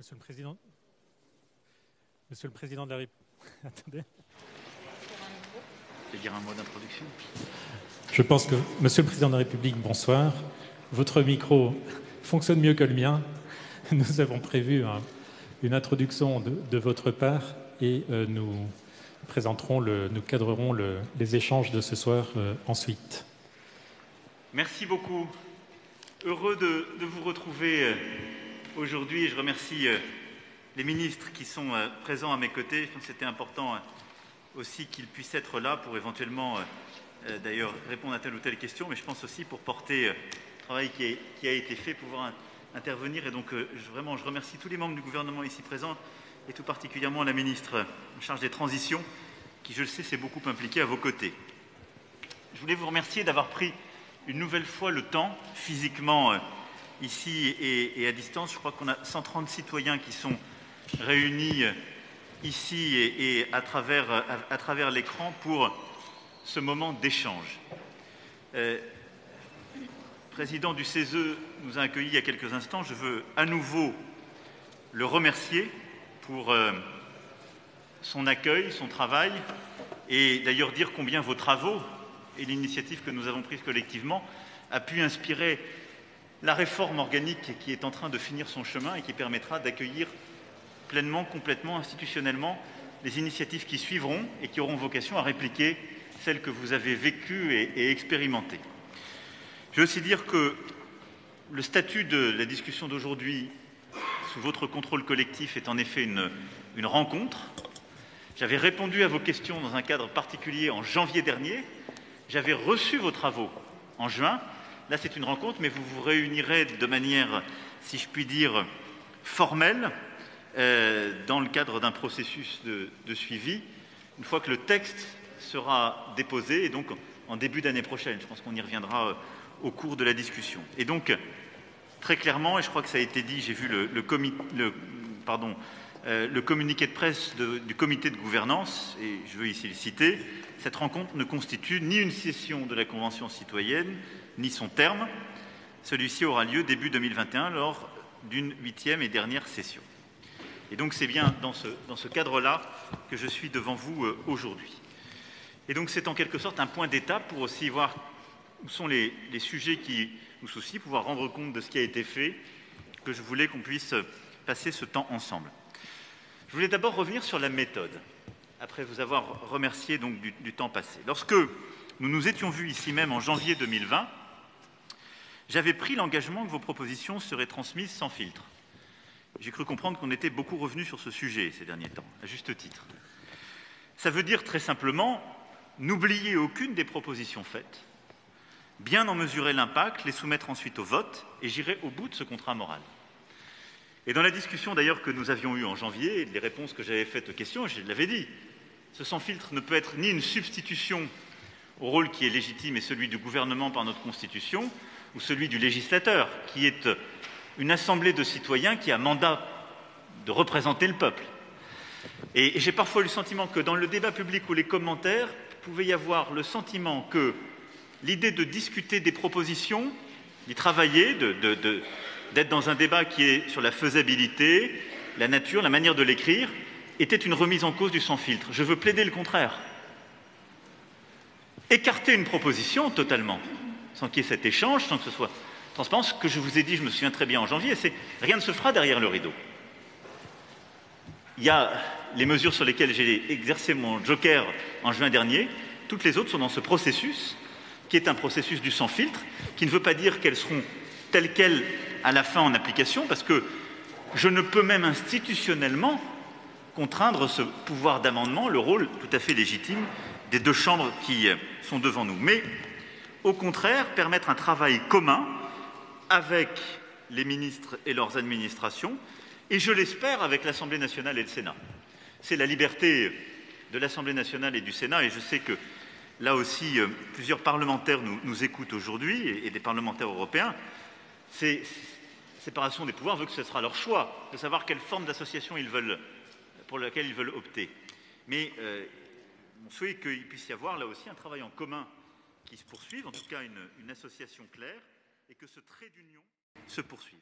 Monsieur le Président de la République. Attendez. Je vais dire un mot d'introduction. Je pense que, Monsieur le Président de la République, bonsoir. Votre micro fonctionne mieux que le mien. Nous avons prévu une introduction de votre part et nous cadrerons les échanges de ce soir ensuite. Merci beaucoup. Heureux de vous retrouver aujourd'hui et je remercie les ministres qui sont présents à mes côtés. Je pense que c'était important aussi qu'ils puissent être là pour éventuellement d'ailleurs répondre à telle ou telle question, mais je pense aussi pour porter le travail qui a été fait, pouvoir intervenir. Et donc vraiment, je remercie tous les membres du gouvernement ici présents et tout particulièrement la ministre en charge des transitions qui, je le sais, s'est beaucoup impliquée à vos côtés. Je voulais vous remercier d'avoir pris une nouvelle fois le temps, physiquement ici et à distance. Je crois qu'on a 130 citoyens qui sont réunis ici et à travers l'écran pour ce moment d'échange. Le président du CESE nous a accueillis il y a quelques instants. Je veux à nouveau le remercier pour son accueil, son travail, et d'ailleurs dire combien vos travaux et l'initiative que nous avons prise collectivement a pu inspirer la réforme organique qui est en train de finir son chemin et qui permettra d'accueillir pleinement, complètement, institutionnellement les initiatives qui suivront et qui auront vocation à répliquer celles que vous avez vécues et expérimentées. Je veux aussi dire que le statut de la discussion d'aujourd'hui sous votre contrôle collectif est en effet une rencontre. J'avais répondu à vos questions dans un cadre particulier en janvier dernier. J'avais reçu vos travaux en juin. Là, c'est une rencontre, mais vous vous réunirez de manière, si je puis dire, formelle, dans le cadre d'un processus de suivi, une fois que le texte sera déposé, et donc en début d'année prochaine. Je pense qu'on y reviendra au cours de la discussion. Et donc, très clairement, et je crois que ça a été dit, j'ai vu le communiqué de presse du comité de gouvernance, et je veux ici le citer, cette rencontre ne constitue ni une session de la Convention citoyenne, ni son terme. Celui-ci aura lieu début 2021 lors d'une 8e et dernière session. Et donc c'est bien dans ce cadre-là que je suis devant vous aujourd'hui. Et donc c'est en quelque sorte un point d'étape pour aussi voir où sont les sujets qui nous soucient, pouvoir rendre compte de ce qui a été fait, que je voulais qu'on puisse passer ce temps ensemble. Je voulais d'abord revenir sur la méthode, après vous avoir remercié donc du temps passé. Lorsque nous nous étions vus ici même en janvier 2020, j'avais pris l'engagement que vos propositions seraient transmises sans filtre. J'ai cru comprendre qu'on était beaucoup revenu sur ce sujet ces derniers temps, à juste titre. Ça veut dire très simplement n'oublier aucune des propositions faites, bien en mesurer l'impact, les soumettre ensuite au vote, et j'irai au bout de ce contrat moral. Et dans la discussion d'ailleurs que nous avions eue en janvier, et les réponses que j'avais faites aux questions, je l'avais dit, ce sans filtre ne peut être ni une substitution au rôle qui est légitime et celui du gouvernement par notre Constitution, ou celui du législateur, qui est une assemblée de citoyens qui a mandat de représenter le peuple. Et j'ai parfois eu le sentiment que dans le débat public ou les commentaires, il pouvait y avoir le sentiment que l'idée de discuter des propositions, d'y travailler, d'être dans un débat qui est sur la faisabilité, la nature, la manière de l'écrire, était une remise en cause du sans-filtre. Je veux plaider le contraire. Écarter une proposition totalement, sans qu'il y ait cet échange, sans que ce soit transparent. Ce que je vous ai dit, je me souviens très bien en janvier, c'est rien ne se fera derrière le rideau. Il y a les mesures sur lesquelles j'ai exercé mon joker en juin dernier, toutes les autres sont dans ce processus, qui est un processus du sans-filtre, qui ne veut pas dire qu'elles seront telles quelles à la fin en application, parce que je ne peux même institutionnellement contraindre ce pouvoir d'amendement, le rôle tout à fait légitime des deux chambres qui sont devant nous. Mais, au contraire, permettre un travail commun avec les ministres et leurs administrations, et je l'espère avec l'Assemblée nationale et le Sénat. C'est la liberté de l'Assemblée nationale et du Sénat, et je sais que là aussi, plusieurs parlementaires nous écoutent aujourd'hui, et des parlementaires européens. C'est séparation des pouvoirs veut que ce sera leur choix de savoir quelle forme d'association pour laquelle ils veulent opter. Mais mon souhait est qu'il puisse y avoir là aussi un travail en commun qui se poursuive, en tout cas une association claire, et que ce trait d'union se poursuive.